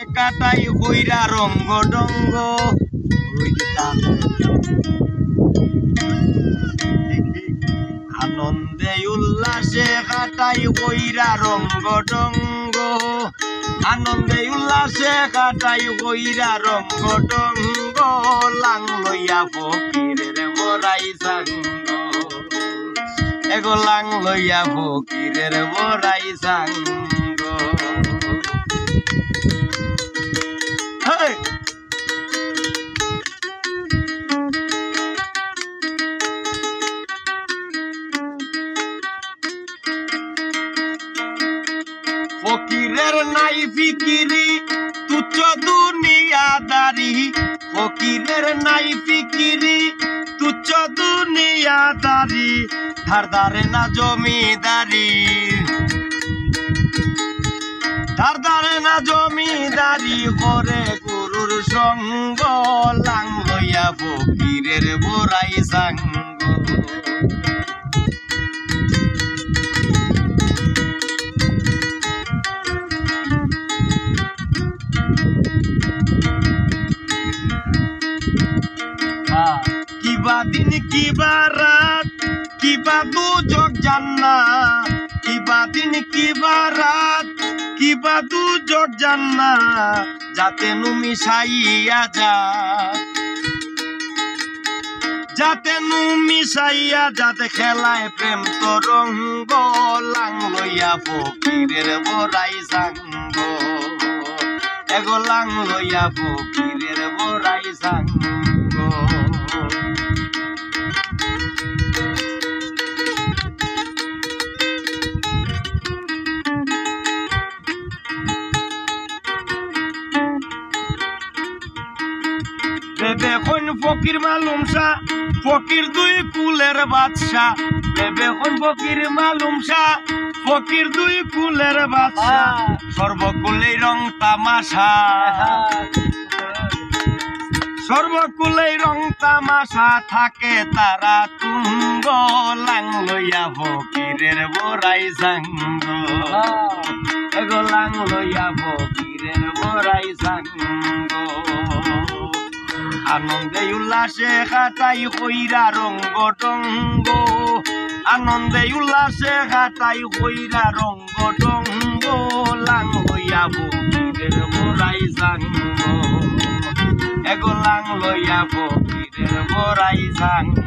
কাটাই কইরা রঙ্গ ডঙ্গ আনন্দে উল্লাসে কাটাই কইরা রঙ্গ ডঙ্গ আনন্দে উল্লাসে কাটাই কইরা রঙ্গ ডঙ্গ লাং লইয়া ফকিরের বড়াই সাঙ্গ এগো লাং লইয়া ফকিরের বড়াই সাঙ্গ ফকিরের নাই ফিকিরি তুচ্ছ দুনিয়াদারি ফকিরের নাই ফিকিরি তুচ্ছ দুনিয়াদারি ধারদারে না জমিদারি ধারদারে না জমিদারি করে গুরুর সঙ্গ লাং লইয়া ফকিরের বড়াই সাঙ্গ কিবা দিন কিবা রাত কিবা দুজক জান্না কিবা দিন কিবা রাত কিবা দুজক জান্না যাতে নুমি সাইয়া যা যাতে নুমি সাইয়া যাতে খেলায় প্রেম তরঙ্গ লাং লইয়া ফকিরের বড়াই সাঙ্গ এগো লাং লইয়া ফকিরের বড়াই সাঙ্গ বেবে কোন ফকির মালুম শাহ ফকির দুই কুলের বাদশা বেবে কোন ফকির মালুম শাহ ফকির দুই কুলের বাদশা সর্বকুলেই রং তামাশা সর্বকুলেই রং তামাশা থাকে তারা তুঙ্গ লাং লইয়া ফকিরের বড়াই সাঙ্গ এগো লাং লইয়া ফকিরের বড়াই সাঙ্গ আনন্দে উল্লাসে কাটাই কইরা রঙ্গ ডঙ্গ আনন্দে উল্লাসে কাটাই কইরা রঙ্গ ডঙ্গ লাং লইয়া ফকিরের বড়াই সাঙ্গ এগো লাং লইয়া ফকিরের বড়াই সাঙ্গ